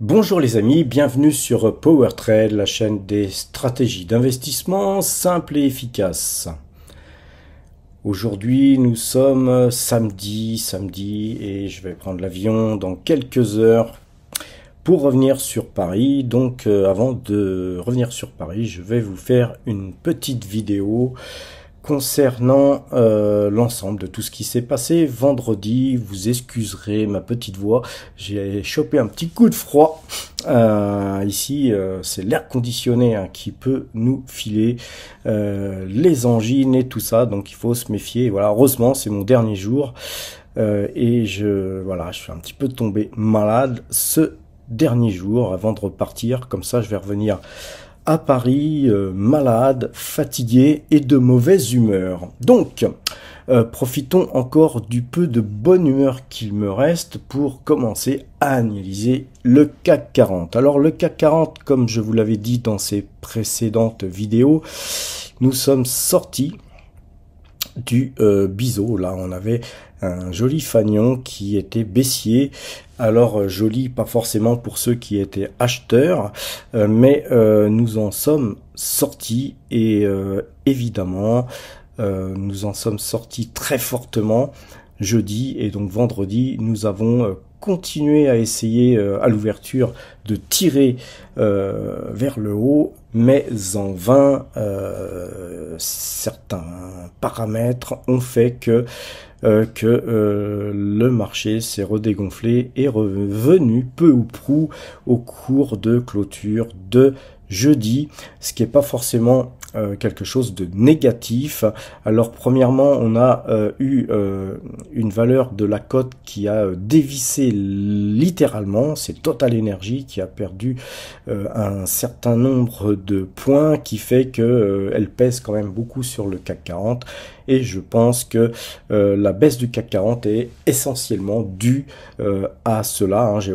Bonjour les amis, bienvenue sur PowerTrade, la chaîne des stratégies d'investissement simples et efficaces. Aujourd'hui nous sommes samedi et je vais prendre l'avion dans quelques heures pour revenir sur Paris. Donc avant de revenir sur Paris, je vais vous faire une petite vidéo concernant l'ensemble de tout ce qui s'est passé vendredi. Vous excuserez ma petite voix, j'ai chopé un petit coup de froid. Ici, c'est l'air conditionné qui peut nous filer les angines et tout ça, donc il faut se méfier. Voilà, heureusement, c'est mon dernier jour et je suis un petit peu tombé malade ce dernier jour avant de repartir. Comme ça, je vais revenir à Paris, malade, fatigué et de mauvaise humeur. Donc, profitons encore du peu de bonne humeur qu'il me reste pour commencer à analyser le CAC 40. Alors, le CAC 40, comme je vous l'avais dit dans ces précédentes vidéos, nous sommes sortis du biseau. Là, on avait un joli fanion qui était baissier. Alors joli, pas forcément pour ceux qui étaient acheteurs, mais nous en sommes sortis et évidemment nous en sommes sortis très fortement jeudi, et donc vendredi nous avons continué à essayer à l'ouverture de tirer vers le haut, mais en vain. Certains paramètres ont fait que le marché s'est redégonflé et revenu peu ou prou au cours de clôture de jeudi, ce qui n'est pas forcément quelque chose de négatif. Alors premièrement, on a eu une valeur de la cote qui a dévissé littéralement. C'est Total Energy qui a perdu un certain nombre de points, qui fait que elle pèse quand même beaucoup sur le CAC 40, et je pense que la baisse du CAC 40 est essentiellement due à cela. J'ai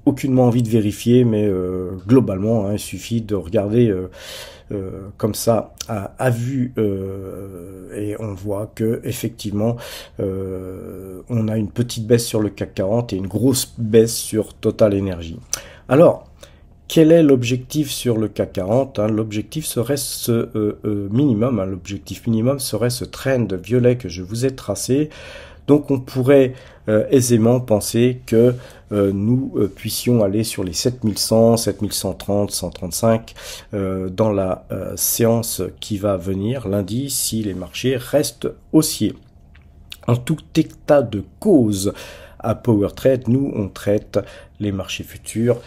aucunement envie de vérifier, mais globalement, il suffit de regarder comme ça à vue et on voit que effectivement on a une petite baisse sur le CAC 40 et une grosse baisse sur Total Energy. Alors, quel est l'objectif sur le CAC 40? L'objectif serait ce minimum, l'objectif minimum serait ce trend violet que je vous ai tracé. Donc on pourrait aisément penser que nous puissions aller sur les 7100, 7130, 135 dans la séance qui va venir lundi, si les marchés restent haussiers. En tout état de cause, à PowerTrade, nous on traite les marchés futurs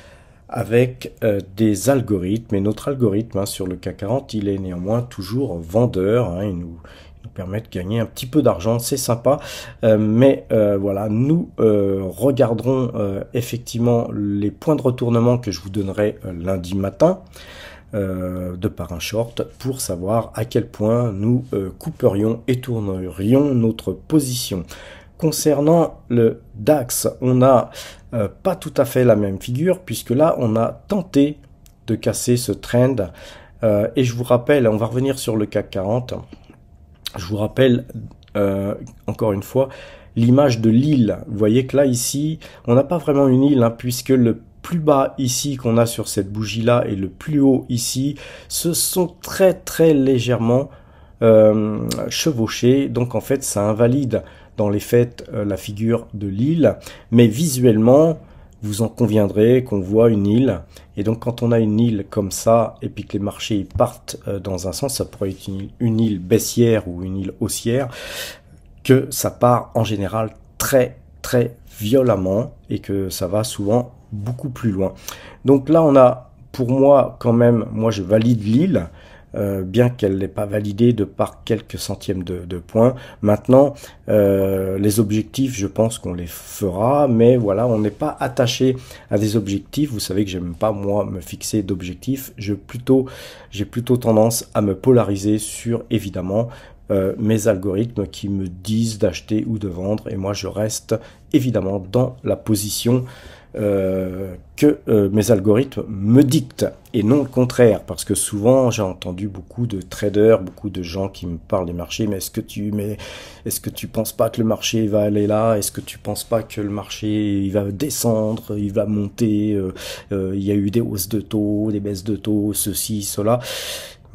avec des algorithmes, et notre algorithme sur le CAC 40, il est néanmoins toujours vendeur. Il nous permet de gagner un petit peu d'argent, c'est sympa, mais voilà, nous regarderons effectivement les points de retournement que je vous donnerai lundi matin de par un short, pour savoir à quel point nous couperions et tournerions notre position. Concernant le DAX, on n'a pas tout à fait la même figure, puisque là on a tenté de casser ce trend, et je vous rappelle, on va revenir sur le CAC 40. Je vous rappelle encore une fois l'image de l'île. Vous voyez que là ici on n'a pas vraiment une île, puisque le plus bas ici qu'on a sur cette bougie là et le plus haut ici se sont très légèrement chevauchés. Donc en fait ça invalide dans les faits la figure de l'île, mais visuellement vous en conviendrez qu'on voit une île. Et donc quand on a une île comme ça, et puis que les marchés partent dans un sens, ça pourrait être une île baissière ou une île haussière, que ça part en général très violemment, et que ça va souvent beaucoup plus loin. Donc là on a, pour moi quand même, moi je valide l'île, bien qu'elle n'est pas validée de par quelques centièmes de points. Maintenant, les objectifs, je pense qu'on les fera, mais voilà, on n'est pas attaché à des objectifs. Vous savez que j'aime pas, moi, me fixer d'objectifs. J'ai plutôt tendance à me polariser sur, évidemment, mes algorithmes qui me disent d'acheter ou de vendre, et moi je reste évidemment dans la position que mes algorithmes me dictent et non le contraire, parce que souvent j'ai entendu beaucoup de traders, beaucoup de gens qui me parlent des marchés, mais est-ce que tu penses pas que le marché va aller là, est-ce que tu penses pas que le marché il va descendre, il va monter, il y a eu des hausses de taux, des baisses de taux, ceci, cela.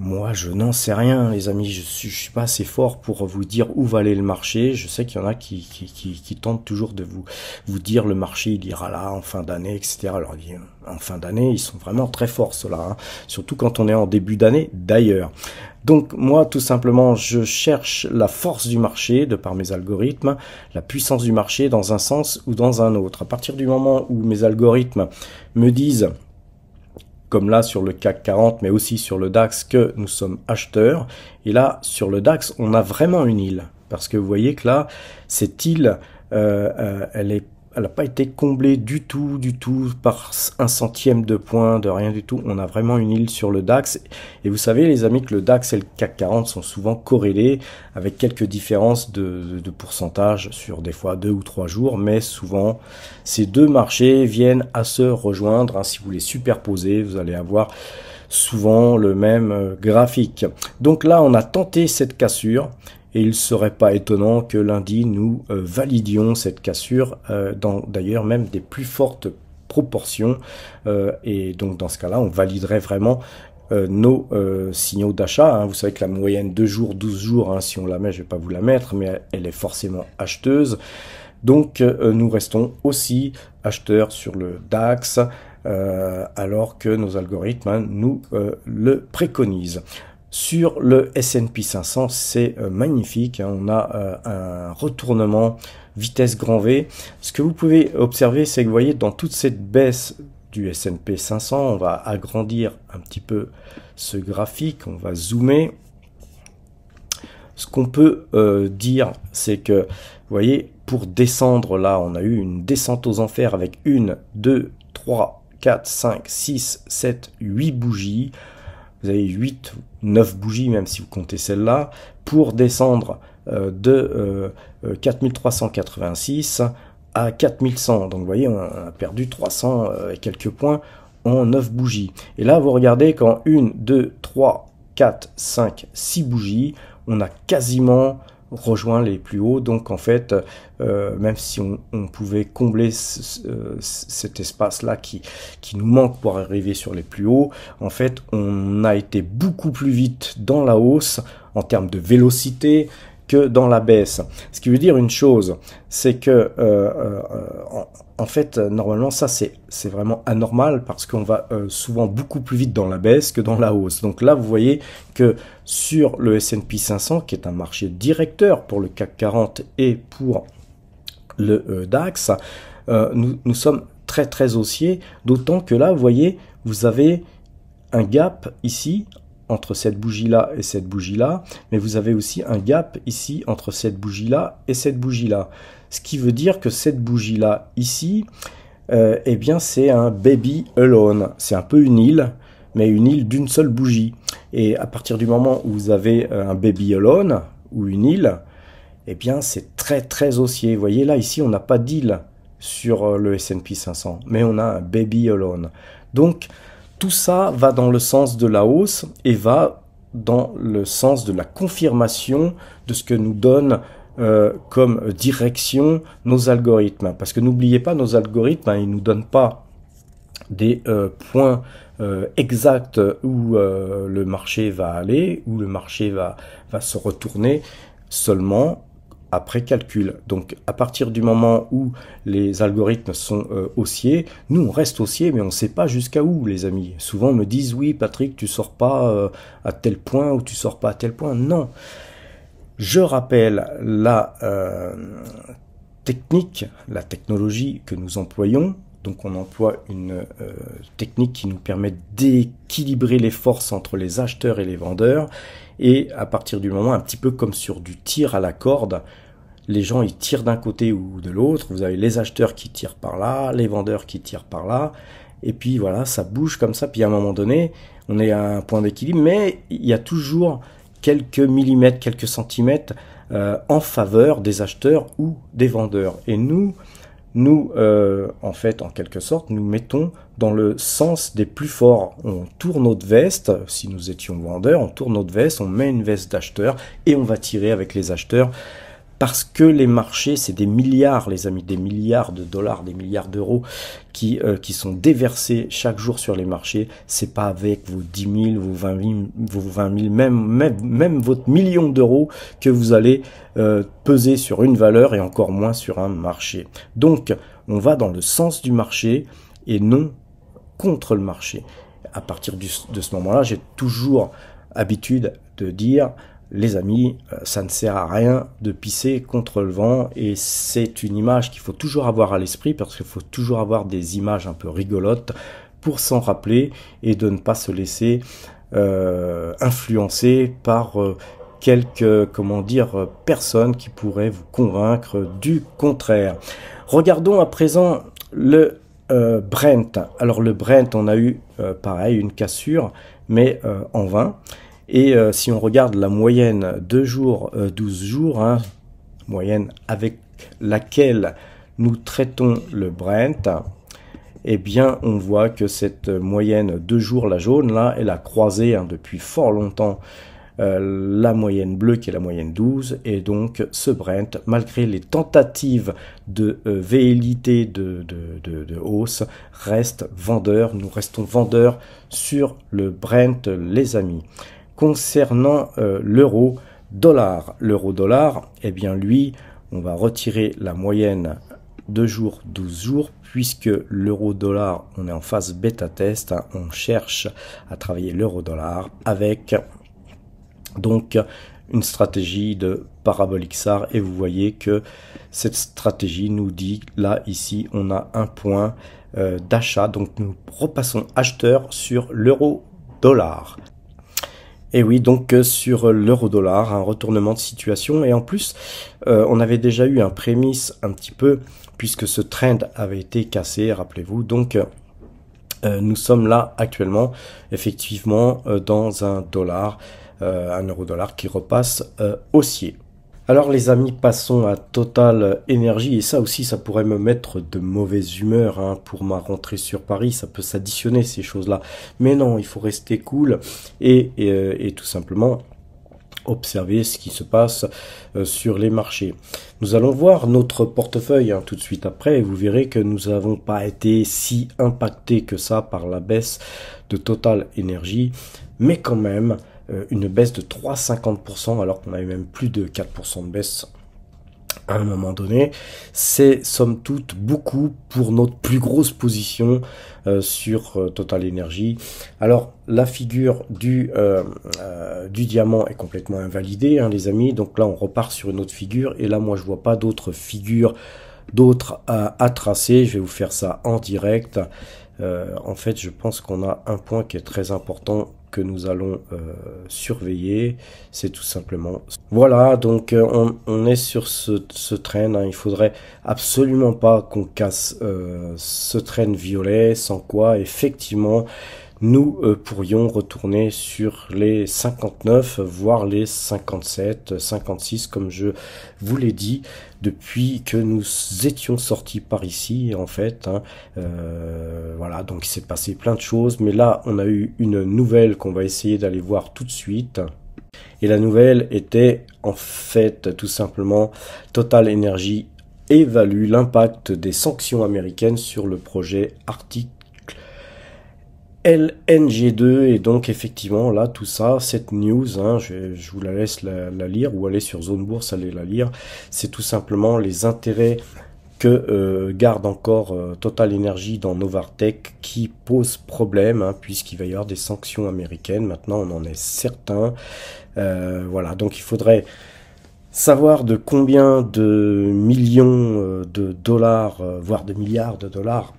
Moi, je n'en sais rien, les amis. Je suis pas assez fort pour vous dire où va aller le marché. Je sais qu'il y en a qui tentent toujours de vous dire le marché, il ira là en fin d'année, etc. Alors, en fin d'année, ils sont vraiment très forts, ceux-là. Hein. Surtout quand on est en début d'année, d'ailleurs. Donc, moi, tout simplement, je cherche la force du marché de par mes algorithmes, la puissance du marché dans un sens ou dans un autre. À partir du moment où mes algorithmes me disent, comme là sur le CAC 40, mais aussi sur le DAX, que nous sommes acheteurs. Et là, sur le DAX, on a vraiment une île. Parce que vous voyez que là, cette île, elle n'a pas été comblée du tout par un centième de point, de rien du tout. On a vraiment une île sur le DAX. Et vous savez, les amis, que le DAX et le CAC 40 sont souvent corrélés avec quelques différences de pourcentage sur des fois 2 ou 3 jours. Mais souvent, ces deux marchés viennent à se rejoindre. Hein. Si vous les superposez, vous allez avoir souvent le même graphique. Donc là, on a tenté cette cassure. Et il ne serait pas étonnant que lundi, nous validions cette cassure dans d'ailleurs même des plus fortes proportions. Et donc dans ce cas-là, on validerait vraiment nos signaux d'achat. Hein. Vous savez que la moyenne 2 jours, 12 jours, hein, si on la met, je ne vais pas vous la mettre, mais elle est forcément acheteuse. Donc nous restons aussi acheteurs sur le DAX, alors que nos algorithmes nous le préconisent. Sur le S&P 500, c'est magnifique, hein. On a un retournement vitesse grand V. Ce que vous pouvez observer, c'est que vous voyez dans toute cette baisse du S&P 500, on va agrandir un petit peu ce graphique, on va zoomer. Ce qu'on peut dire, c'est que, vous voyez, pour descendre là, on a eu une descente aux enfers avec 1, 2, 3, 4, 5, 6, 7, 8 bougies. Vous avez 8, 9 bougies, même si vous comptez celle-là, pour descendre de 4386 à 4100. Donc vous voyez, on a perdu 300 et quelques points en 9 bougies. Et là, vous regardez qu'en 1, 2, 3, 4, 5, 6 bougies, on a quasiment rejoint les plus hauts. Donc en fait, même si on pouvait combler cet espace-là qui nous manque pour arriver sur les plus hauts, en fait, on a été beaucoup plus vite dans la hausse en termes de vélocité que dans la baisse. Ce qui veut dire une chose, c'est que en fait, normalement, ça c'est vraiment anormal parce qu'on va souvent beaucoup plus vite dans la baisse que dans la hausse. Donc là, vous voyez que sur le S&P 500, qui est un marché directeur pour le CAC 40 et pour le DAX, nous sommes très haussiers, d'autant que là, vous voyez, vous avez un gap ici entre cette bougie-là et cette bougie-là, mais vous avez aussi un gap ici entre cette bougie-là et cette bougie-là. Ce qui veut dire que cette bougie-là, ici, eh bien, c'est un baby alone. C'est un peu une île, mais une île d'une seule bougie. Et à partir du moment où vous avez un baby alone, ou une île, eh bien, c'est très haussier. Vous voyez, là, ici, on n'a pas d'île sur le S&P 500, mais on a un baby alone. Donc, tout ça va dans le sens de la hausse et va dans le sens de la confirmation de ce que nous donne comme direction nos algorithmes. Parce que n'oubliez pas, nos algorithmes, hein, ils ne nous donnent pas des points exacts où le marché va aller, où le marché va se retourner seulement après calcul. Donc à partir du moment où les algorithmes sont haussiers, nous on reste haussier, mais on ne sait pas jusqu'à où, les amis. Souvent on me disent, oui Patrick, tu sors pas à tel point ou tu sors pas à tel point. Non. Je rappelle la technique, la technologie que nous employons. Donc on emploie une technique qui nous permet d'équilibrer les forces entre les acheteurs et les vendeurs. Et à partir du moment, un petit peu comme sur du tir à la corde, les gens ils tirent d'un côté ou de l'autre. Vous avez les acheteurs qui tirent par là, les vendeurs qui tirent par là. Et puis voilà, ça bouge comme ça. Puis à un moment donné, on est à un point d'équilibre, mais il y a toujours quelques millimètres, quelques centimètres en faveur des acheteurs ou des vendeurs. Et nous, nous, en fait, en quelque sorte, nous mettons dans le sens des plus forts. On tourne notre veste, si nous étions vendeurs, on tourne notre veste, on met une veste d'acheteur et on va tirer avec les acheteurs. Parce que les marchés, c'est des milliards, les amis, des milliards de dollars, des milliards d'euros qui sont déversés chaque jour sur les marchés. C'est pas avec vos 10 000, vos 20 000, même votre million d'euros que vous allez peser sur une valeur et encore moins sur un marché. Donc, on va dans le sens du marché et non contre le marché. À partir de ce moment-là, j'ai toujours habitude de dire: les amis, ça ne sert à rien de pisser contre le vent, et c'est une image qu'il faut toujours avoir à l'esprit parce qu'il faut toujours avoir des images un peu rigolotes pour s'en rappeler et de ne pas se laisser influencer par quelques, personnes qui pourraient vous convaincre du contraire. Regardons à présent le Brent. Alors le Brent, on a eu pareil une cassure, mais en vain. Et si on regarde la moyenne 2 jours, 12 jours, hein, moyenne avec laquelle nous traitons le Brent, eh bien on voit que cette moyenne 2 jours, la jaune là, elle a croisé depuis fort longtemps la moyenne bleue qui est la moyenne 12, et donc ce Brent, malgré les tentatives de velléité de hausse, reste vendeur. Nous restons vendeurs sur le Brent, les amis. Concernant l'euro-dollar, eh bien lui, on va retirer la moyenne 2 jours, 12 jours, puisque l'euro-dollar, on est en phase bêta-test, hein, on cherche à travailler l'euro-dollar avec donc une stratégie de parabolique SAR, et vous voyez que cette stratégie nous dit, là, ici, on a un point d'achat, donc nous repassons acheteur sur l'euro-dollar. Et oui, donc sur l'euro-dollar, un retournement de situation. Et en plus, on avait déjà eu un prémisse un petit peu, puisque ce trend avait été cassé, rappelez-vous. Donc, nous sommes là actuellement, effectivement, dans un euro-dollar qui repasse haussier. Alors les amis, passons à Total Energy, et ça aussi ça pourrait me mettre de mauvaise humeur hein, pour ma rentrée sur Paris, ça peut s'additionner ces choses-là, mais non, il faut rester cool et tout simplement observer ce qui se passe sur les marchés. Nous allons voir notre portefeuille tout de suite après, et vous verrez que nous n'avons pas été si impactés que ça par la baisse de Total Energy, mais quand même une baisse de 3,50%, alors qu'on avait même plus de 4% de baisse à un moment donné. C'est somme toute beaucoup pour notre plus grosse position sur Total Energy. Alors la figure du diamant est complètement invalidée, hein, les amis, donc là on repart sur une autre figure, et là moi je vois pas d'autres figures, d'autres à tracer. Je vais vous faire ça en direct. En fait, je pense qu'on a un point qui est très important que nous allons surveiller, c'est tout simplement voilà. Donc on est sur ce train, hein. Il faudrait absolument pas qu'on casse ce train violet, sans quoi effectivement nous pourrions retourner sur les 59, voire les 57, 56, comme je vous l'ai dit, depuis que nous étions sortis par ici, en fait. Hein. Voilà, donc il s'est passé plein de choses, mais là, on a eu une nouvelle qu'on va essayer d'aller voir tout de suite. Et la nouvelle était, en fait, tout simplement, Total Energy évalue l'impact des sanctions américaines sur le projet Arctic LNG2, et donc effectivement là tout ça, cette news, hein, je vous la laisse la lire, ou aller sur Zone Bourse, allez la lire. C'est tout simplement les intérêts que garde encore Total Energy dans Novatek qui pose problème, hein, puisqu'il va y avoir des sanctions américaines. Maintenant on en est certain. Voilà, donc il faudrait savoir de combien de millions de dollars, voire de milliards de dollars,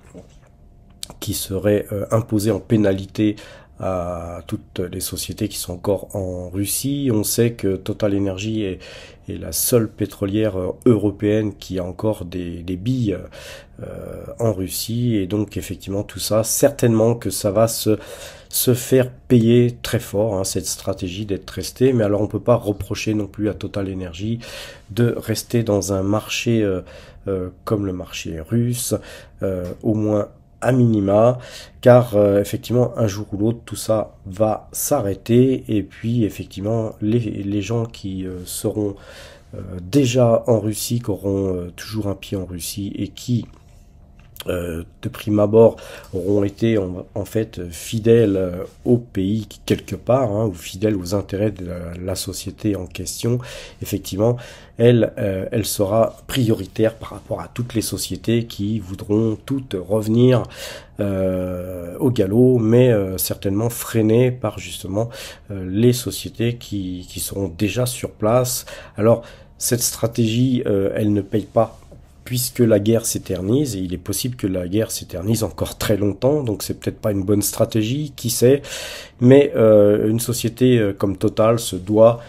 qui serait imposé en pénalité à toutes les sociétés qui sont encore en Russie. On sait que Total Energy est la seule pétrolière européenne qui a encore des billes en Russie, et donc effectivement tout ça, certainement que ça va se faire payer très fort, hein, cette stratégie d'être resté. Mais alors on peut pas reprocher non plus à Total Energy de rester dans un marché comme le marché russe, au moins à minima, car effectivement un jour ou l'autre tout ça va s'arrêter, et puis effectivement les gens qui seront déjà en Russie, qui auront toujours un pied en Russie et qui de prime abord auront été en fait fidèles au pays quelque part, hein, ou fidèles aux intérêts de la société en question, effectivement elle sera prioritaire par rapport à toutes les sociétés qui voudront toutes revenir au galop, mais certainement freinées par justement les sociétés qui seront déjà sur place. Alors cette stratégie, elle ne paye pas, puisque la guerre s'éternise, et il est possible que la guerre s'éternise encore très longtemps, donc c'est peut-être pas une bonne stratégie, qui sait, mais une société comme Total se doit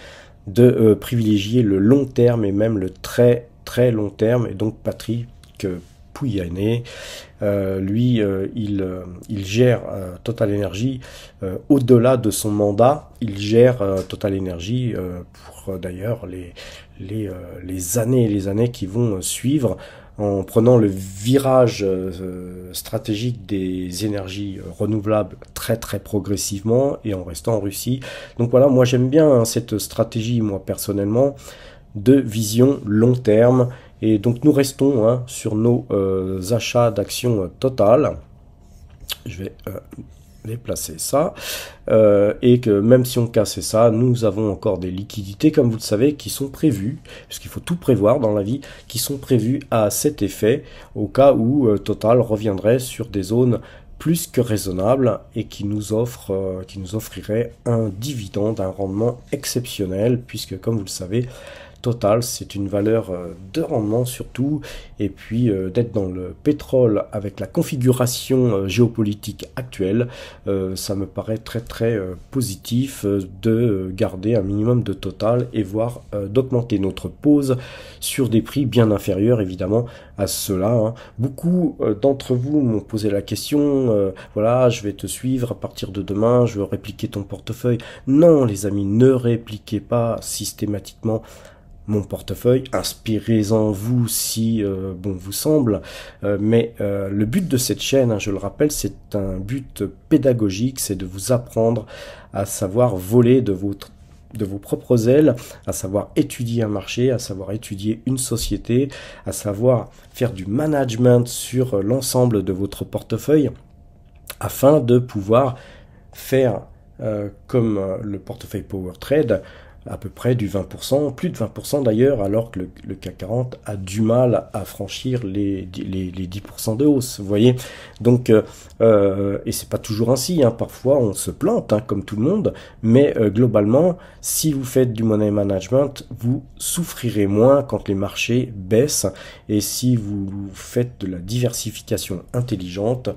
de privilégier le long terme, et même le très très long terme, et donc Patrick Pouyanné, lui, il gère Total Energy au-delà de son mandat. Il gère Total Energy pour d'ailleurs les années et les années qui vont suivre, en prenant le virage stratégique des énergies renouvelables très très progressivement et en restant en Russie. Donc voilà, moi j'aime bien hein, cette stratégie, moi personnellement, de vision long terme. Et donc nous restons hein, sur nos achats d'actions Total. Je vais déplacer ça. Et que même si on cassait ça, nous avons encore des liquidités, comme vous le savez, qui sont prévues, parce qu'il faut tout prévoir dans la vie, qui sont prévues à cet effet, au cas où Total reviendrait sur des zones plus que raisonnables et qui nous offrirait un dividende, un rendement exceptionnel, puisque comme vous le savez, Total, c'est une valeur de rendement surtout, et puis d'être dans le pétrole avec la configuration géopolitique actuelle, ça me paraît très très positif de garder un minimum de Total et voire d'augmenter notre pause sur des prix bien inférieurs évidemment à ceux-là. Hein. Beaucoup d'entre vous m'ont posé la question, voilà, je vais te suivre à partir de demain, je veux répliquer ton portefeuille. Non les amis, ne répliquez pas systématiquement mon portefeuille, inspirez-en vous si bon vous semble, mais le but de cette chaîne, hein, je le rappelle, c'est un but pédagogique, c'est de vous apprendre à savoir voler de vos propres ailes, à savoir étudier un marché, à savoir étudier une société, à savoir faire du management sur l'ensemble de votre portefeuille, afin de pouvoir faire comme le portefeuille Power Trade, à peu près du 20%, plus de 20% d'ailleurs, alors que le CAC 40 a du mal à franchir les 10% de hausse, vous voyez. Donc, et c'est pas toujours ainsi, hein, parfois on se plante, hein, comme tout le monde, mais globalement, si vous faites du money management, vous souffrirez moins quand les marchés baissent, et si vous faites de la diversification intelligente,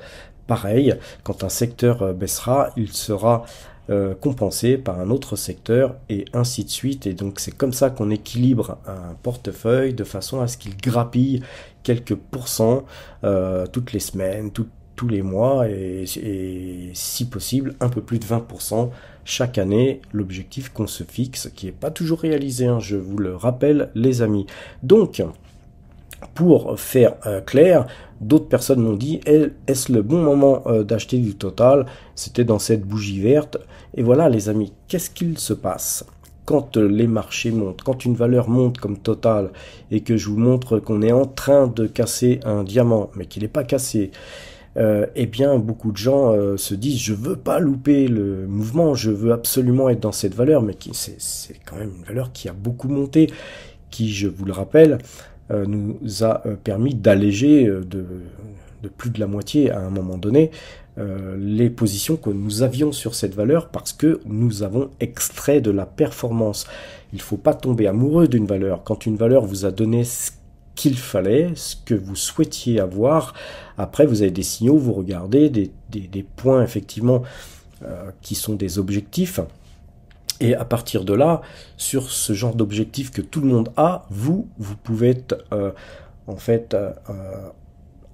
pareil, quand un secteur baissera, il sera compensé par un autre secteur et ainsi de suite. Et donc c'est comme ça qu'on équilibre un portefeuille de façon à ce qu'il grappille quelques pourcents toutes les semaines, tous les mois et si possible un peu plus de 20% chaque année, l'objectif qu'on se fixe, qui n'est pas toujours réalisé, hein, je vous le rappelle les amis. Donc pour faire clair, d'autres personnes m'ont dit, est-ce le bon moment d'acheter du Total? C'était dans cette bougie verte. Et voilà les amis, qu'est-ce qu'il se passe quand les marchés montent, quand une valeur monte comme Total, et que je vous montre qu'on est en train de casser un diamant, mais qu'il n'est pas cassé, eh bien beaucoup de gens se disent, je veux pas louper le mouvement, je veux absolument être dans cette valeur, mais c'est quand même une valeur qui a beaucoup monté, qui, je vous le rappelle, nous a permis d'alléger de plus de la moitié à un moment donné les positions que nous avions sur cette valeur, parce que nous avons extrait de la performance. Il ne faut pas tomber amoureux d'une valeur. Quand une valeur vous a donné ce qu'il fallait, ce que vous souhaitiez avoir, après vous avez des signaux, vous regardez des points effectivement qui sont des objectifs. Et à partir de là, sur ce genre d'objectif que tout le monde a, vous pouvez être en fait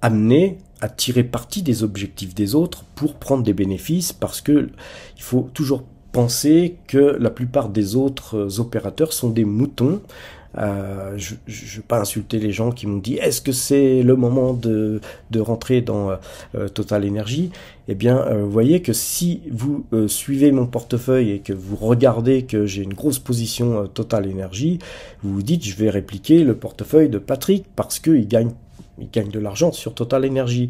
amené à tirer parti des objectifs des autres pour prendre des bénéfices, parce que il faut toujours penser que la plupart des autres opérateurs sont des moutons Je ne vais pas insulter les gens qui m'ont dit est-ce que c'est le moment de rentrer dans Total Energy. Eh bien, vous voyez que si vous suivez mon portefeuille et que vous regardez que j'ai une grosse position Total Energy, vous vous dites je vais répliquer le portefeuille de Patrick parce qu'il gagne de l'argent sur Total Energy.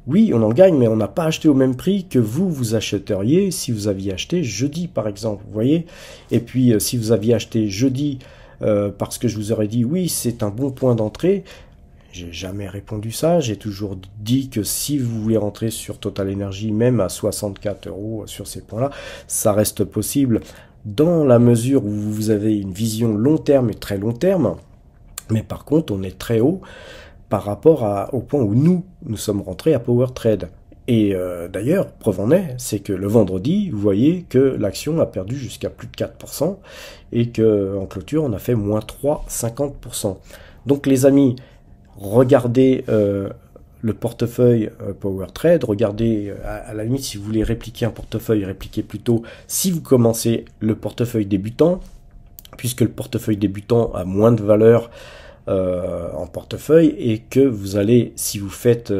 Oui, on en gagne, mais on n'a pas acheté au même prix que vous achèteriez si vous aviez acheté jeudi, par exemple, vous voyez. Et puis, si vous aviez acheté jeudi, parce que je vous aurais dit, oui, c'est un bon point d'entrée, j'ai jamais répondu ça. J'ai toujours dit que si vous voulez rentrer sur Total Energy, même à 64 € sur ces points-là, ça reste possible dans la mesure où vous avez une vision long terme et très long terme. Mais par contre, on est très haut par rapport au point où nous sommes rentrés à Power Trade. Et d'ailleurs, preuve en est, c'est que le vendredi, vous voyez que l'action a perdu jusqu'à plus de 4% et qu'en clôture, on a fait moins 3,50%. Donc les amis, regardez le portefeuille Power Trade, regardez à la limite si vous voulez répliquer un portefeuille, répliquez plutôt si vous commencez le portefeuille débutant, puisque le portefeuille débutant a moins de valeur en portefeuille et que vous allez, si vous faites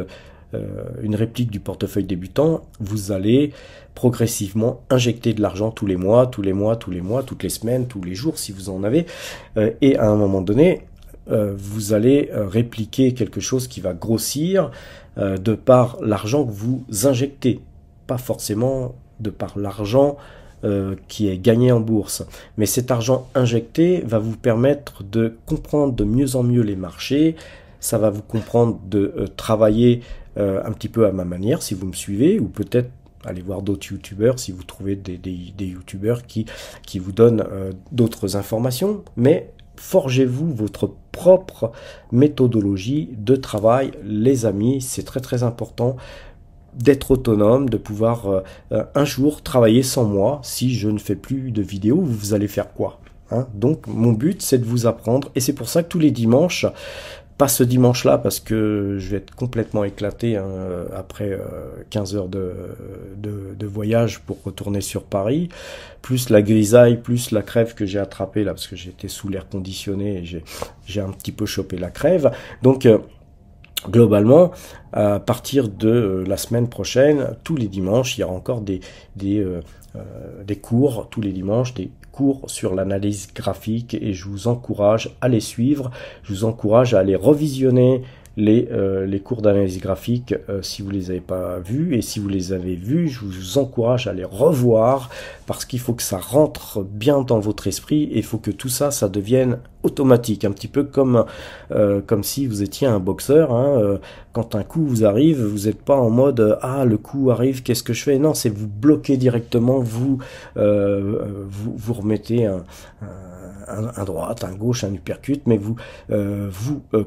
une réplique du portefeuille débutant, vous allez progressivement injecter de l'argent tous les mois, toutes les semaines, tous les jours si vous en avez, et à un moment donné, vous allez répliquer quelque chose qui va grossir de par l'argent que vous injectez, pas forcément de par l'argent qui est gagné en bourse. Mais cet argent injecté va vous permettre de comprendre de mieux en mieux les marchés, ça va vous comprendre de travailler un petit peu à ma manière si vous me suivez, ou peut-être aller voir d'autres youtubeurs si vous trouvez des youtubeurs qui vous donnent d'autres informations, mais forgez-vous votre propre méthodologie de travail, les amis, c'est très très important d'être autonome, de pouvoir un jour travailler sans moi. Si je ne fais plus de vidéos, vous allez faire quoi, hein? Donc mon but c'est de vous apprendre, et c'est pour ça que tous les dimanches, pas ce dimanche-là parce que je vais être complètement éclaté hein, après 15 heures de voyage pour retourner sur Paris, plus la grisaille, plus la crève que j'ai attrapée là parce que j'étais sous l'air conditionné et j'ai un petit peu chopé la crève. Donc globalement, à partir de la semaine prochaine, tous les dimanches, il y aura encore des cours, tous les dimanches, des cours sur l'analyse graphique, et je vous encourage à les suivre, je vous encourage à aller revisionner les cours d'analyse graphique si vous les avez pas vus, et si vous les avez vus, je vous encourage à les revoir parce qu'il faut que ça rentre bien dans votre esprit et il faut que tout ça devienne automatique, un petit peu comme si vous étiez un boxeur, hein, quand un coup vous arrive, vous n'êtes pas en mode ah le coup arrive, qu'est-ce que je fais? Non, c'est vous bloquez directement, vous remettez un droite, un gauche, un uppercut, mais vous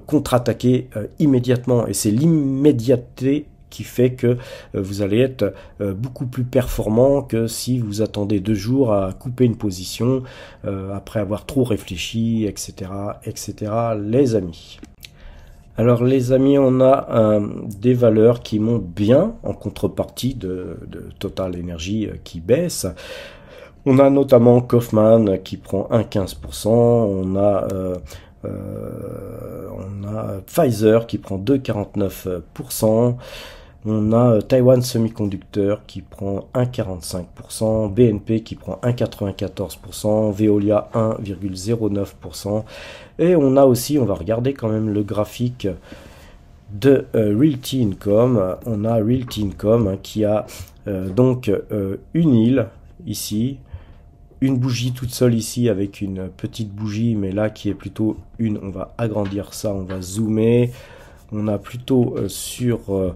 contre-attaquez immédiatement, et c'est l'immédiateté qui fait que vous allez être beaucoup plus performant que si vous attendez 2 jours à couper une position après avoir trop réfléchi, etc., etc., les amis. Alors les amis, on a des valeurs qui montent bien en contrepartie de Total Energy qui baisse. On a notamment Kaufman qui prend 1,15%, on a Pfizer qui prend 2,49%, on a Taiwan Semiconductor qui prend 1,45%, BNP qui prend 1,94%, Veolia 1,09%, et on a aussi, on va regarder quand même le graphique de Realty Income. On a Realty Income hein, qui a donc une île ici, une bougie toute seule ici avec une petite bougie, mais là qui est plutôt une, on va agrandir ça, on va zoomer, on a plutôt sur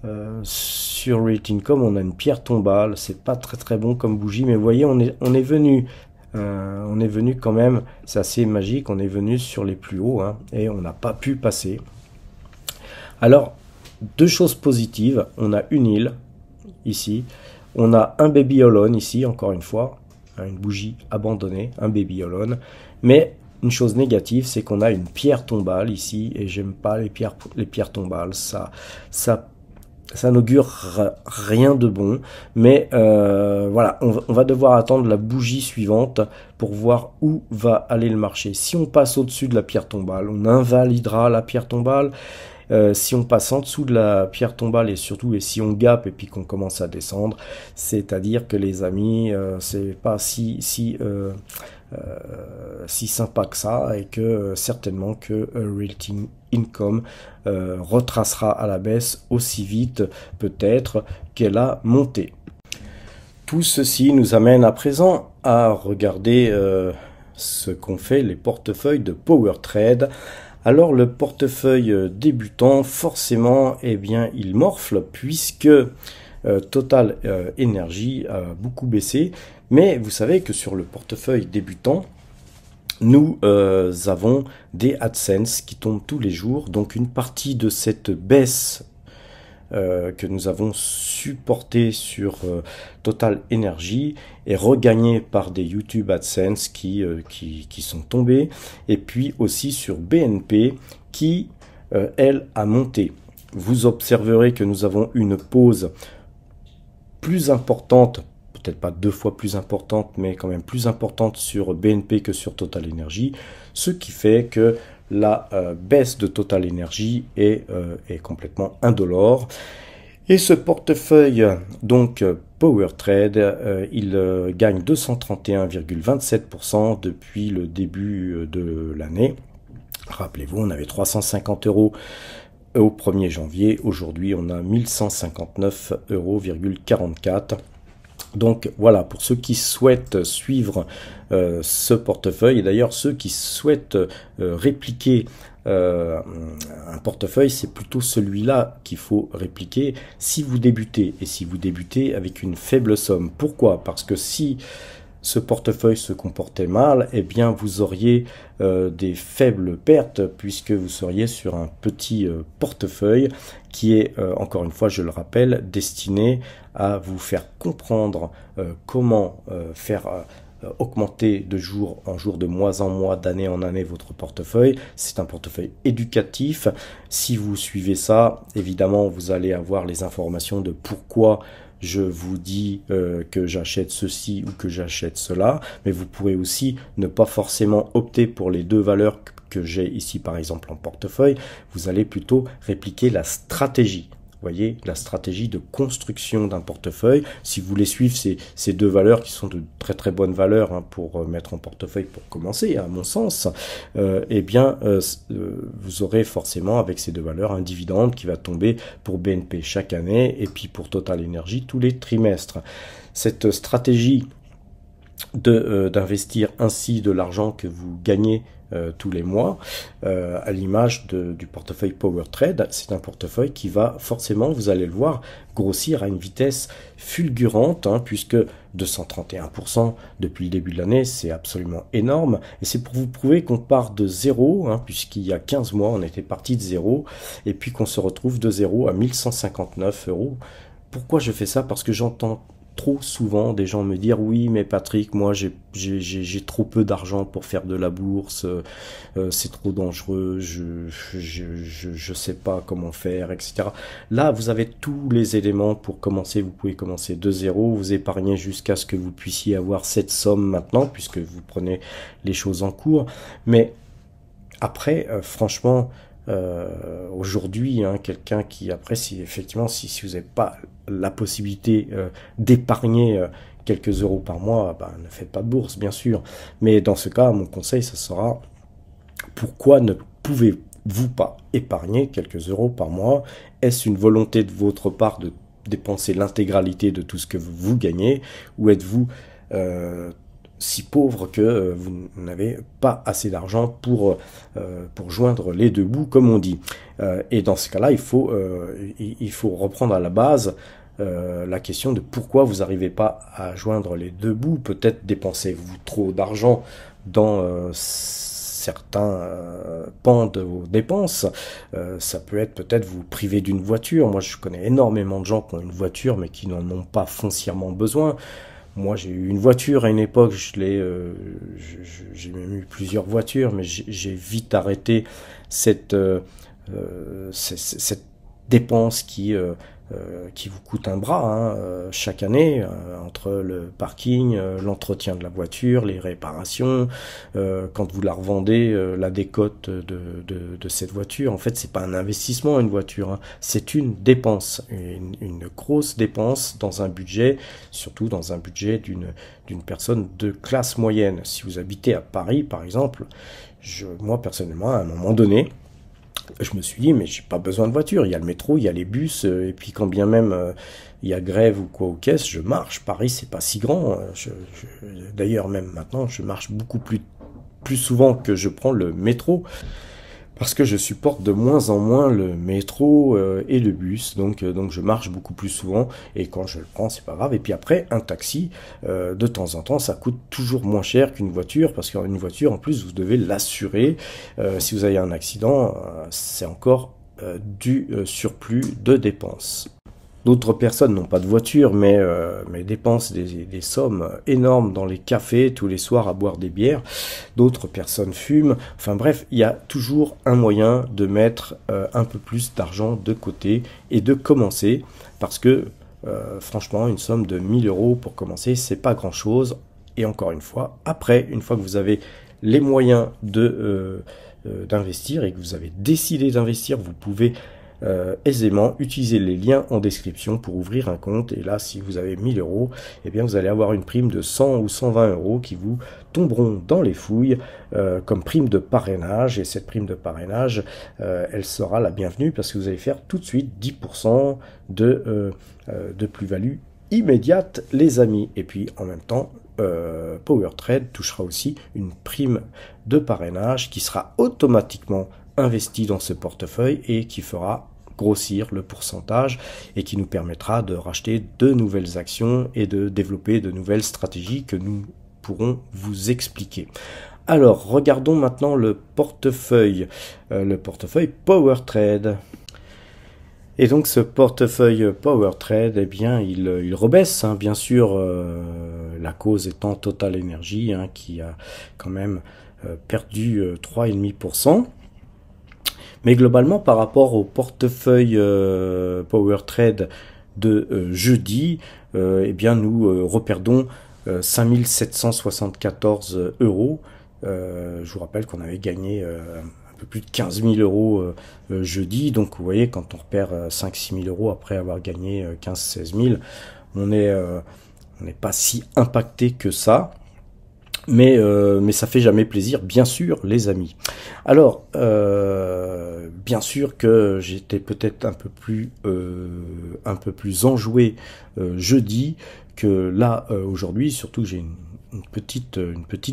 Realty Income, on a une pierre tombale, c'est pas très très bon comme bougie, mais vous voyez on est venu quand même, c'est assez magique, on est venu sur les plus hauts hein, et on n'a pas pu passer. Alors 2 choses positives, on a une île ici, on a un baby holon ici, encore une fois, une bougie abandonnée, un baby holon, mais une chose négative, c'est qu'on a une pierre tombale ici, et j'aime pas les pierres tombales, ça ça n'augure rien de bon, mais voilà, on va devoir attendre la bougie suivante pour voir où va aller le marché. Si on passe au-dessus de la pierre tombale, on invalidera la pierre tombale. Si on passe en dessous de la pierre tombale et surtout et si on gape et puis qu'on commence à descendre, c'est-à-dire que les amis, c'est pas si sympa que ça et que certainement que Realty Income retracera à la baisse aussi vite peut-être qu'elle a monté. Tout ceci nous amène à présent à regarder ce qu'ont fait les portefeuilles de Power Trade. Alors le portefeuille débutant, forcément, eh bien, il morfle puisque Total Energy a beaucoup baissé. Mais vous savez que sur le portefeuille débutant, nous avons des AdSense qui tombent tous les jours. Donc une partie de cette baisse que nous avons supporté sur Total Energy est regagnée par des YouTube AdSense qui sont tombés, et puis aussi sur BNP qui elle a monté. Vous observerez que nous avons une pause plus importante, peut-être pas 2 fois plus importante, mais quand même plus importante sur BNP que sur Total Energy, ce qui fait que la baisse de Total Energy est complètement indolore. Et ce portefeuille, donc Power Trade, il gagne 231,27% depuis le début de l'année. Rappelez-vous, on avait 350 € au 1er janvier. Aujourd'hui, on a 1159,44 €. Donc voilà, pour ceux qui souhaitent suivre ce portefeuille, et d'ailleurs ceux qui souhaitent répliquer un portefeuille, c'est plutôt celui-là qu'il faut répliquer si vous débutez, et si vous débutez avec une faible somme. Pourquoi? Parce que si ce portefeuille se comportait mal, eh bien vous auriez des faibles pertes puisque vous seriez sur un petit portefeuille qui est, encore une fois, je le rappelle, destiné à vous faire comprendre comment faire augmenter de jour en jour, de mois en mois, d'année en année votre portefeuille. C'est un portefeuille éducatif. Si vous suivez ça, évidemment, vous allez avoir les informations de pourquoi je vous dis que j'achète ceci ou que j'achète cela, mais vous pourrez aussi ne pas forcément opter pour les deux valeurs que j'ai ici par exemple en portefeuille. Vous allez plutôt répliquer la stratégie. Vous voyez, la stratégie de construction d'un portefeuille. Si vous voulez suivre ces deux valeurs qui sont de très très bonnes valeurs hein, pour mettre en portefeuille pour commencer, à mon sens, eh bien vous aurez forcément avec ces deux valeurs un dividende qui va tomber pour BNP chaque année et puis pour Total Energy tous les trimestres. Cette stratégie d'investir ainsi de l'argent que vous gagnez tous les mois, à l'image du portefeuille Power Trade, c'est un portefeuille qui va forcément, vous allez le voir, grossir à une vitesse fulgurante, hein, puisque 231% depuis le début de l'année, c'est absolument énorme, et c'est pour vous prouver qu'on part de zéro, hein, puisqu'il y a 15 mois, on était parti de zéro, et puis qu'on se retrouve de zéro à 1159 €. Pourquoi je fais ça? Parce que j'entends trop souvent des gens me dire oui mais Patrick, moi j'ai trop peu d'argent pour faire de la bourse, c'est trop dangereux, je sais pas comment faire, etc. Là vous avez tous les éléments pour commencer. Vous pouvez commencer de zéro, vous épargnez jusqu'à ce que vous puissiez avoir cette somme maintenant puisque vous prenez les choses en cours, mais après franchement aujourd'hui, hein, quelqu'un qui après si effectivement si vous n'avez pas la possibilité d'épargner quelques euros par mois, ben, ne faites pas de bourse bien sûr, mais dans ce cas mon conseil ça sera pourquoi ne pouvez-vous pas épargner quelques euros par mois? Est-ce une volonté de votre part de dépenser l'intégralité de tout ce que vous gagnez, ou êtes-vous si pauvre que vous n'avez pas assez d'argent pour joindre les deux bouts, comme on dit. Et dans ce cas-là, il faut reprendre à la base la question de pourquoi vous n'arrivez pas à joindre les deux bouts. Peut-être dépensez-vous trop d'argent dans certains pans de vos dépenses. Ça peut être peut-être vous priver d'une voiture. Moi, je connais énormément de gens qui ont une voiture, mais qui n'en ont pas foncièrement besoin. Moi, j'ai eu une voiture à une époque, j'ai même eu plusieurs voitures, mais j'ai vite arrêté cette dépense qui qui vous coûte un bras chaque année, entre le parking, l'entretien de la voiture, les réparations, quand vous la revendez, la décote de cette voiture. En fait, c'est pas un investissement une voiture, hein. C'est une dépense, une grosse dépense dans un budget, surtout dans un budget d'une personne de classe moyenne. Si vous habitez à Paris, par exemple, moi personnellement, à un moment donné, je me suis dit, mais j'ai pas besoin de voiture, il y a le métro, il y a les bus, et puis quand bien même il y a grève ou quoi aux caisses, je marche. Paris, c'est pas si grand. D'ailleurs, même maintenant, je marche beaucoup plus souvent que je prends le métro, parce que je supporte de moins en moins le métro et le bus, donc je marche beaucoup plus souvent, et quand je le prends, c'est pas grave. Et puis après, un taxi, de temps en temps, ça coûte toujours moins cher qu'une voiture, parce qu'une voiture, en plus, vous devez l'assurer. Si vous avez un accident, c'est encore du surplus de dépenses. D'autres personnes n'ont pas de voiture, mais dépensent des sommes énormes dans les cafés tous les soirs à boire des bières. D'autres personnes fument. Enfin bref, il y a toujours un moyen de mettre un peu plus d'argent de côté et de commencer, parce que franchement, une somme de 1000 euros pour commencer, c'est pas grand-chose. Et encore une fois, après, une fois que vous avez les moyens d'investir et que vous avez décidé d'investir, vous pouvez aisément utiliser les liens en description pour ouvrir un compte. Et là, si vous avez 1000 euros, eh bien vous allez avoir une prime de 100 ou 120 euros qui vous tomberont dans les fouilles comme prime de parrainage. Et cette prime de parrainage, elle sera la bienvenue, parce que vous allez faire tout de suite 10% de plus-value immédiate, les amis. Et puis en même temps, PowerTrade touchera aussi une prime de parrainage qui sera automatiquement investi dans ce portefeuille et qui fera grossir le pourcentage et qui nous permettra de racheter de nouvelles actions et de développer de nouvelles stratégies que nous pourrons vous expliquer. Alors, regardons maintenant le portefeuille PowerTrade. Et donc ce portefeuille PowerTrade, eh bien, il rebaisse, hein, bien sûr, la cause étant Total Energy, hein, qui a quand même perdu 3,5%. Mais globalement, par rapport au portefeuille PowerTrade de jeudi, eh bien, nous reperdons 5774 euros. Je vous rappelle qu'on avait gagné un peu plus de 15 000 euros jeudi. Donc, vous voyez, quand on repère 5-6 000 euros après avoir gagné 15-16 000, on n'est pas si impacté que ça. Mais ça fait jamais plaisir, bien sûr, les amis. Alors, bien sûr que j'étais peut-être un peu plus enjoué jeudi que là aujourd'hui, surtout que j'ai une petite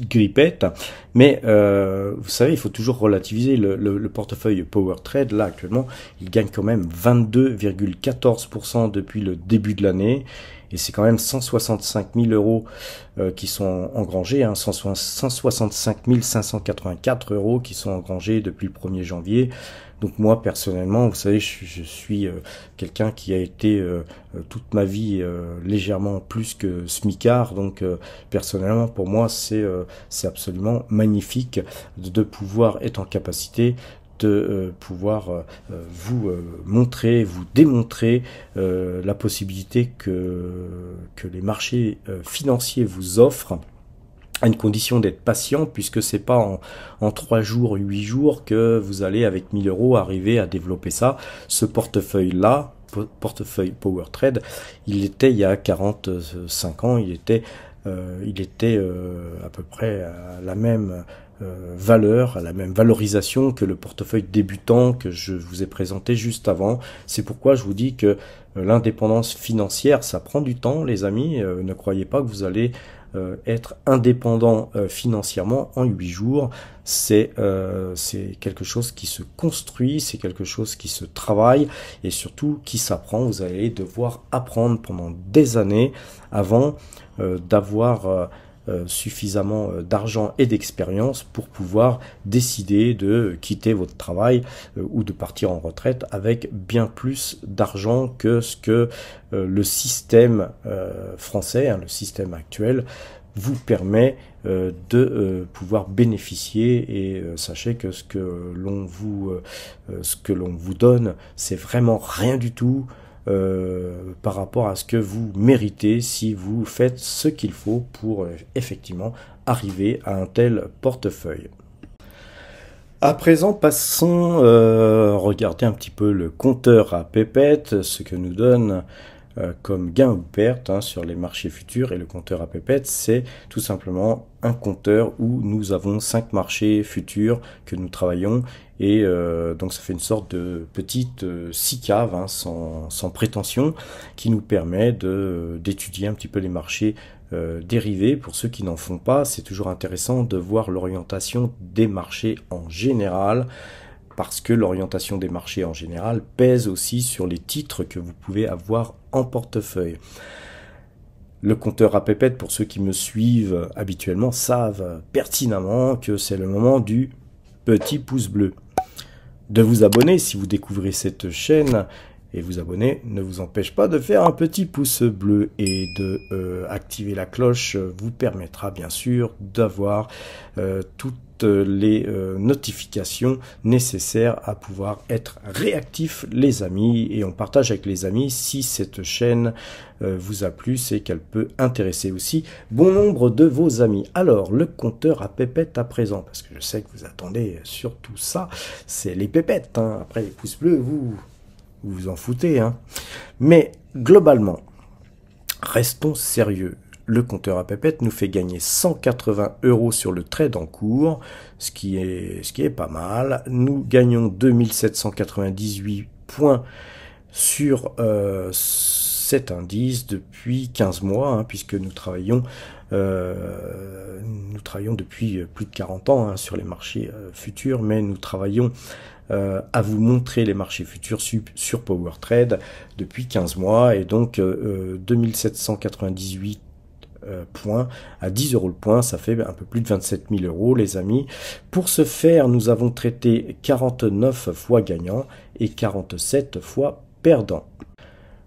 grippette. Mais vous savez, il faut toujours relativiser le portefeuille PowerTrade. Là, actuellement, il gagne quand même 22,14% depuis le début de l'année. Et c'est quand même 165 000 euros qui sont engrangés, hein, 165 584 euros qui sont engrangés depuis le 1er janvier. Donc moi, personnellement, vous savez, je suis quelqu'un qui a été toute ma vie légèrement plus que smicard. Donc personnellement, pour moi, c'est absolument magnifique de pouvoir être en capacité de pouvoir vous montrer, vous démontrer la possibilité que les marchés financiers vous offrent, à une condition d'être patient, puisque c'est pas en 3 jours, 8 jours que vous allez avec 1000 euros arriver à développer ça. Ce portefeuille-là, portefeuille PowerTrade, il était il y a 45 ans, il était à peu près à la même valeur, à la même valorisation que le portefeuille débutant que je vous ai présenté juste avant. C'est pourquoi je vous dis que l'indépendance financière, ça prend du temps, les amis. Ne croyez pas que vous allez être indépendant financièrement en 8 jours. C'est quelque chose qui se construit, c'est quelque chose qui se travaille et surtout qui s'apprend. Vous allez devoir apprendre pendant des années avant d'avoir suffisamment d'argent et d'expérience pour pouvoir décider de quitter votre travail ou de partir en retraite avec bien plus d'argent que ce que le système français, hein, le système actuel, vous permet de pouvoir bénéficier. Et sachez que ce que l'on vous donne, c'est vraiment rien du tout par rapport à ce que vous méritez si vous faites ce qu'il faut pour effectivement arriver à un tel portefeuille. À présent, passons regarder un petit peu le compteur à pépettes, ce que nous donne comme gain ou perte sur les marchés futurs. Et le compteur à pépettes, c'est tout simplement un compteur où nous avons 5 marchés futurs que nous travaillons. Et donc ça fait une sorte de petite SICAV sans prétention qui nous permet d'étudier un petit peu les marchés dérivés. Pour ceux qui n'en font pas, c'est toujours intéressant de voir l'orientation des marchés en général, parce que l'orientation des marchés en général pèse aussi sur les titres que vous pouvez avoir en portefeuille. Le compteur à pépettes, pour ceux qui me suivent habituellement, savent pertinemment que c'est le moment du petit pouce bleu. De vous abonner si vous découvrez cette chaîne, et vous abonner ne vous empêche pas de faire un petit pouce bleu, et de activer la cloche vous permettra bien sûr d'avoir toutes les notifications nécessaires à pouvoir être réactif les amis, et on partage avec les amis si cette chaîne vous a plu, c'est qu'elle peut intéresser aussi bon nombre de vos amis. Alors le compteur à pépettes à présent, parce que je sais que vous attendez surtout ça, c'est les pépettes, après les pouces bleus vous vous en foutez, Mais globalement, restons sérieux. Le compteur à pépettes nous fait gagner 180 € sur le trade en cours, ce qui est pas mal. Nous gagnons 2798 points sur cet indice depuis 15 mois, puisque nous travaillons depuis plus de 40 ans sur les marchés futurs, mais nous travaillons à vous montrer les marchés futurs sur PowerTrade depuis 15 mois, et donc 2798 points à 10 € le point, ça fait un peu plus de 27 000 € les amis. Pour ce faire, nous avons traité 49 fois gagnant et 47 fois perdant.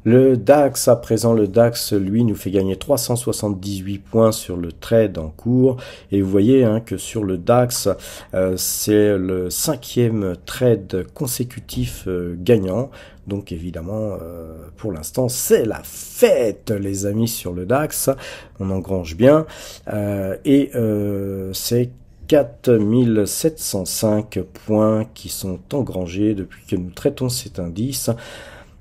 Le DAX, à présent, le DAX, lui, nous fait gagner 378 points sur le trade en cours. Et vous voyez que sur le DAX, c'est le 5e trade consécutif gagnant. Donc évidemment, pour l'instant, c'est la fête, les amis, sur le DAX. On engrange bien. C'est 4705 points qui sont engrangés depuis que nous traitons cet indice.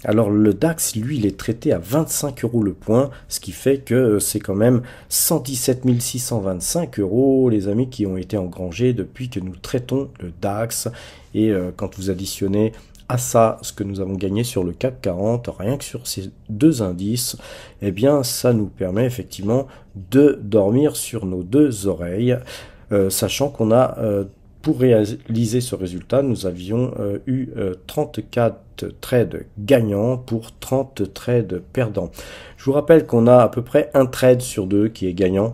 Alors le DAX, lui, il est traité à 25 € le point, ce qui fait que c'est quand même 117 625 € les amis qui ont été engrangés depuis que nous traitons le DAX. Et quand vous additionnez à ça ce que nous avons gagné sur le CAC 40, rien que sur ces deux indices, eh bien ça nous permet effectivement de dormir sur nos deux oreilles, sachant qu'on a... pour réaliser ce résultat, nous avions eu 34 trades gagnants pour 30 trades perdants. Je vous rappelle qu'on a à peu près un trade sur deux qui est gagnant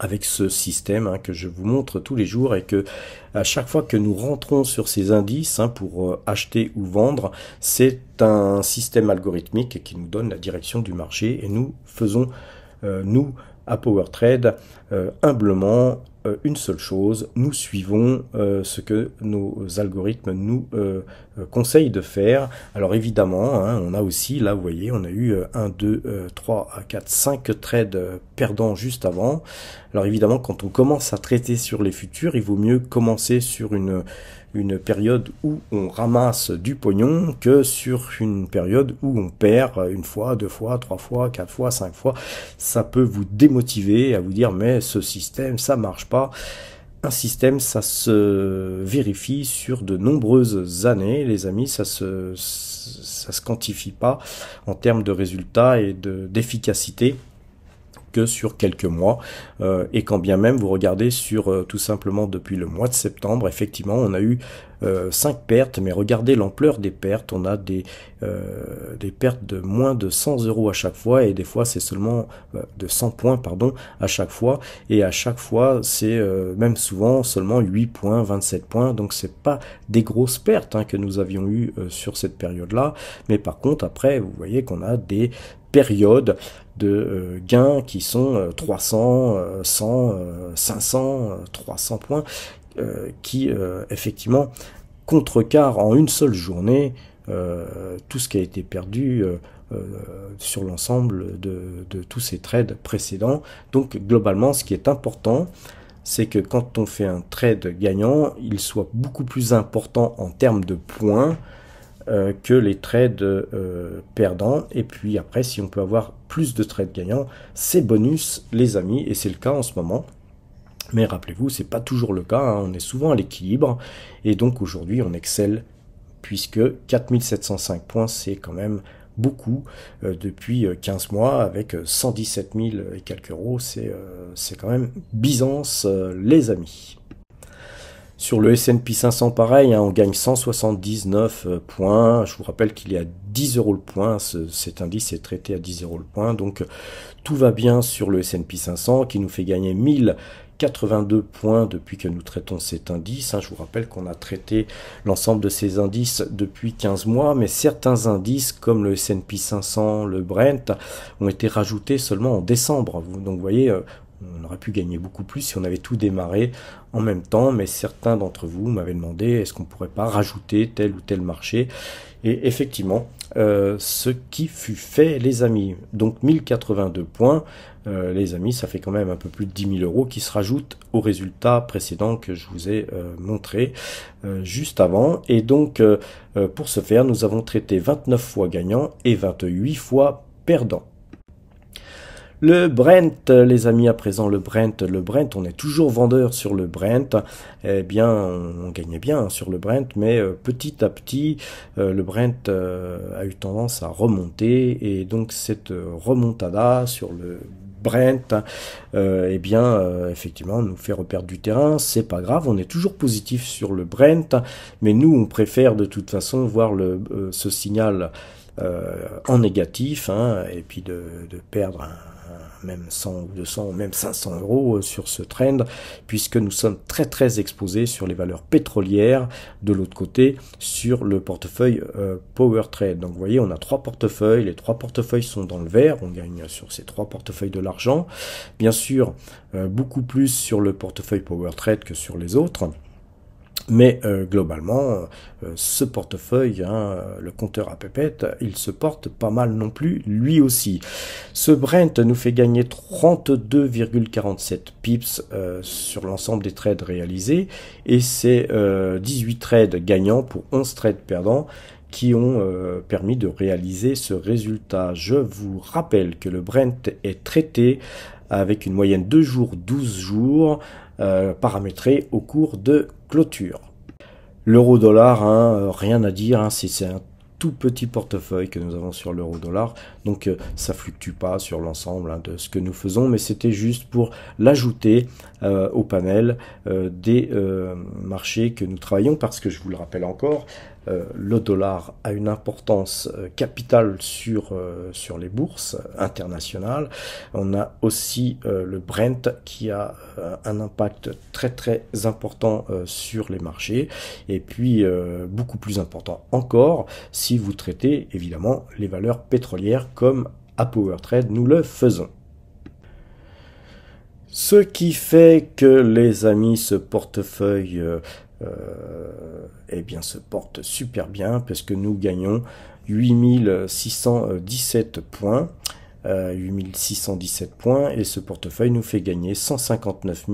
avec ce système que je vous montre tous les jours, et que à chaque fois que nous rentrons sur ces indices pour acheter ou vendre, c'est un système algorithmique qui nous donne la direction du marché, et nous faisons, nous, à PowerTrade, humblement, une seule chose, nous suivons ce que nos algorithmes nous conseillent de faire. Alors évidemment, on a aussi, là vous voyez, on a eu 1, 2, 3, 4, 5 trades perdants juste avant. Alors évidemment, quand on commence à traiter sur les futurs, il vaut mieux commencer sur une période où on ramasse du pognon que sur une période où on perd une fois, deux fois, trois fois, quatre fois, cinq fois. Ça peut vous démotiver à vous dire mais ce système ça marche pas. Un système, ça se vérifie sur de nombreuses années, les amis, ça se quantifie pas en termes de résultats et d'efficacité que sur quelques mois, et quand bien même vous regardez sur tout simplement depuis le mois de septembre, effectivement on a eu 5 pertes, mais regardez l'ampleur des pertes, on a des pertes de moins de 100 € à chaque fois, et des fois c'est seulement de 100 points pardon à chaque fois, et à chaque fois c'est même souvent seulement 8 points, 27 points, donc c'est pas des grosses pertes que nous avions eu sur cette période là, mais par contre après vous voyez qu'on a des périodes de gains qui sont 300, 100, 500, 300 points qui effectivement contrecarrent en une seule journée tout ce qui a été perdu sur l'ensemble de tous ces trades précédents. Donc globalement, ce qui est important, c'est que quand on fait un trade gagnant, il soit beaucoup plus important en termes de points que les trades perdants. Et puis après, si on peut avoir plus de trades gagnants, c'est bonus les amis, et c'est le cas en ce moment. Mais rappelez-vous, c'est pas toujours le cas, hein. On est souvent à l'équilibre, et donc aujourd'hui on excelle, puisque 4705 points, c'est quand même beaucoup depuis 15 mois, avec 117 000 et quelques euros, c'est quand même Byzance les amis. Sur le S&P 500, pareil, hein, on gagne 179 points. Je vous rappelle qu'il est à 10 euros le point. Cet indice est traité à 10 euros le point. Donc tout va bien sur le S&P 500 qui nous fait gagner 1082 points depuis que nous traitons cet indice. Je vous rappelle qu'on a traité l'ensemble de ces indices depuis 15 mois, mais certains indices comme le S&P 500, le Brent, ont été rajoutés seulement en décembre. Donc vous voyez, on aurait pu gagner beaucoup plus si on avait tout démarré en même temps, mais certains d'entre vous m'avaient demandé est-ce qu'on ne pourrait pas rajouter tel ou tel marché. Et effectivement, ce qui fut fait les amis. Donc 1082 points, les amis, ça fait quand même un peu plus de 10 000 euros qui se rajoutent au résultat précédent que je vous ai montré juste avant. Et donc pour ce faire, nous avons traité 29 fois gagnant et 28 fois perdant. Le Brent, les amis, à présent, le Brent, on est toujours vendeur sur le Brent. Eh bien, on gagnait bien sur le Brent, mais petit à petit, le Brent a eu tendance à remonter, et donc cette remontada sur le Brent, eh bien, effectivement, nous fait reperdre du terrain. C'est pas grave, on est toujours positif sur le Brent, mais nous, on préfère de toute façon voir ce signal en négatif, hein, et puis de perdre même 100 ou 200 ou même 500 euros sur ce trend, puisque nous sommes très exposés sur les valeurs pétrolières, de l'autre côté sur le portefeuille Power Trade. Donc vous voyez, on a 3 portefeuilles, les 3 portefeuilles sont dans le vert, on gagne sur ces 3 portefeuilles de l'argent, bien sûr beaucoup plus sur le portefeuille Power Trade que sur les autres. Mais globalement, ce portefeuille, hein, le compteur à pépette, il se porte pas mal non plus, lui aussi. Ce Brent nous fait gagner 32,47 pips sur l'ensemble des trades réalisés, et c'est 18 trades gagnants pour 11 trades perdants qui ont permis de réaliser ce résultat. Je vous rappelle que le Brent est traité avec une moyenne 2 jours, 12 jours, paramétré au cours de clôture. L'euro-dollar, hein, rien à dire, hein, c'est un tout petit portefeuille que nous avons sur l'euro-dollar, donc ça fluctue pas sur l'ensemble, hein, de ce que nous faisons, mais c'était juste pour l'ajouter au panel des marchés que nous travaillons, parce que je vous le rappelle encore, le dollar a une importance capitale sur les bourses internationales. On a aussi le Brent qui a un impact très important sur les marchés, et puis beaucoup plus important encore si vous traitez évidemment les valeurs pétrolières comme à Power Trade nous le faisons. Ce qui fait que les amis, ce portefeuille eh bien se porte super bien, parce que nous gagnons 8617 points, 8617 points, et ce portefeuille nous fait gagner 159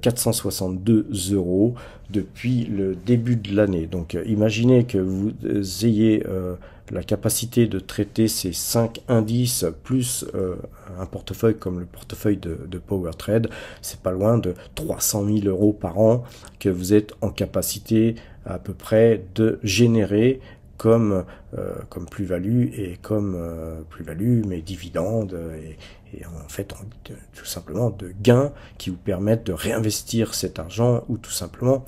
462 euros depuis le début de l'année. Donc imaginez que vous ayez la capacité de traiter ces 5 indices plus un portefeuille comme le portefeuille de Power Trade, c'est pas loin de 300 000 euros par an que vous êtes en capacité à peu près de générer comme plus-value, et comme plus-value, mais dividendes, et en fait tout simplement de gains qui vous permettent de réinvestir cet argent, ou tout simplement,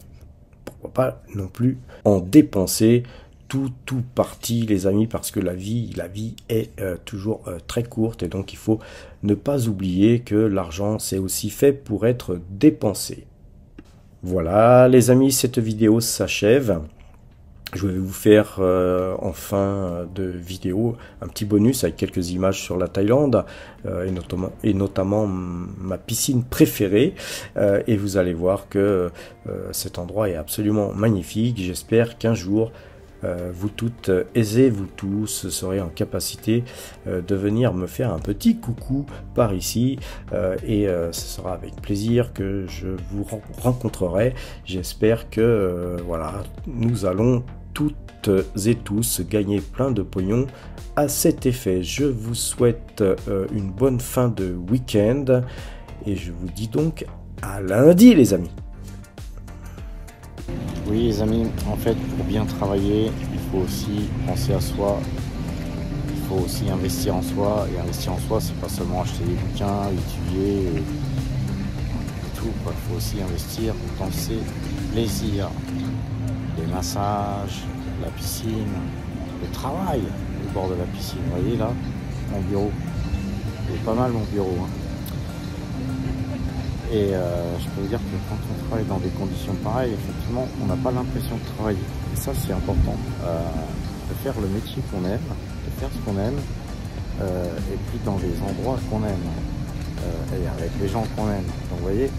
pourquoi pas non plus en dépenser tout parti, les amis, parce que la vie est toujours très courte, et donc il faut ne pas oublier que l'argent c'est aussi fait pour être dépensé. Voilà les amis, cette vidéo s'achève. Je vais vous faire en fin de vidéo un petit bonus avec quelques images sur la Thaïlande, et notamment ma piscine préférée, et vous allez voir que cet endroit est absolument magnifique. J'espère qu'un jour vous toutes aisées, vous tous serez en capacité de venir me faire un petit coucou par ici et ce sera avec plaisir que je vous rencontrerai. J'espère que voilà, nous allons toutes et tous gagner plein de pognon à cet effet. Je vous souhaite une bonne fin de week-end et je vous dis donc à lundi les amis. Oui les amis, en fait pour bien travailler, il faut aussi penser à soi, il faut aussi investir en soi, et investir en soi c'est pas seulement acheter des bouquins, étudier et tout, quoi. Il faut aussi investir dans ses plaisirs, les massages, la piscine, le travail au bord de la piscine. Vous voyez là, mon bureau, il est pas mal mon bureau, hein. Et je peux vous dire que quand on travaille dans des conditions pareilles, effectivement, on n'a pas l'impression de travailler. Et ça, c'est important, de faire le métier qu'on aime, de faire ce qu'on aime, et puis dans les endroits qu'on aime, et avec les gens qu'on aime. Donc vous voyez,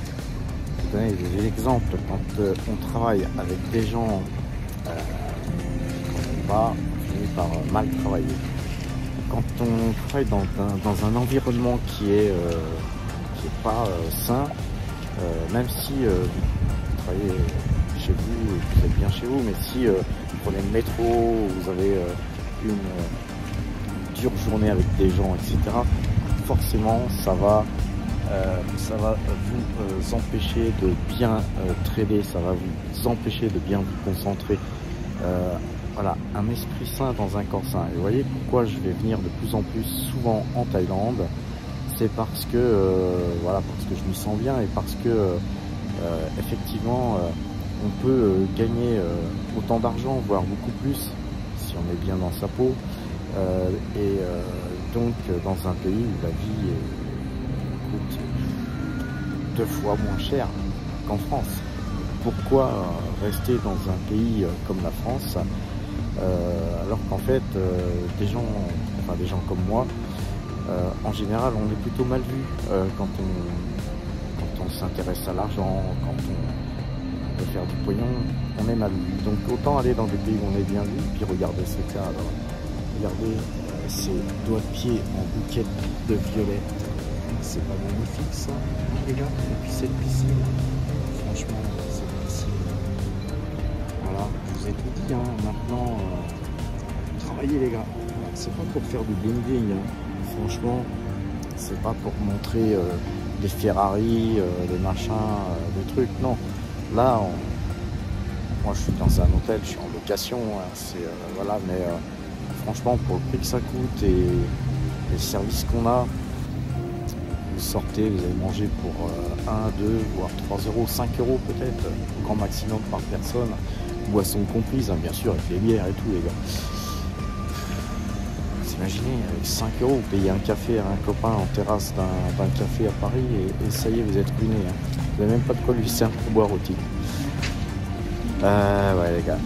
je vous donner des exemples. Quand on travaille avec des gens, on finit par mal travailler. Quand on travaille dans un environnement qui est pas sain, même si vous travaillez chez vous et vous êtes bien chez vous, mais si vous prenez le métro, vous avez une dure journée avec des gens, etc., forcément ça va vous empêcher de bien trader, ça va vous empêcher de bien vous concentrer. Voilà, un esprit sain dans un corps sain. Et vous voyez pourquoi je vais venir de plus en plus souvent en Thaïlande. C'est parce que voilà, parce que je m'y sens bien et parce que effectivement on peut gagner autant d'argent, voire beaucoup plus si on est bien dans sa peau, et donc dans un pays où la vie coûte 2 fois moins cher qu'en France. Pourquoi rester dans un pays comme la France alors qu'en fait des gens comme moi, en général, on est plutôt mal vu quand on s'intéresse à l'argent, quand on veut faire du pognon, on est mal vu. Donc autant aller dans des pays où on est bien vu, puis regardez ce cadre, regardez ces doigts de pied en bouquet de violettes. C'est pas magnifique ça, les gars? Et puis cette piscine, franchement, cette piscine, voilà, je vous ai tout dit, hein. Maintenant, travaillez les gars, c'est pas pour faire du bling bling, hein. Franchement, c'est pas pour montrer des Ferrari, des machins, des trucs, non. Là, moi je suis dans un hôtel, je suis en location, hein, voilà, mais franchement, pour le prix que ça coûte et les services qu'on a, vous sortez, vous allez manger pour 1, 2, voire 3 euros, 5 euros peut-être, au grand maximum par personne, boissons comprises, hein, bien sûr, avec les bières et tout, les gars. Imaginez, avec 5 euros, vous payez un café à un copain en terrasse d'un café à Paris et ça y est, vous êtes ruiné, hein. Vous n'avez même pas de quoi lui servir pour boire au titre. Ouais les gars.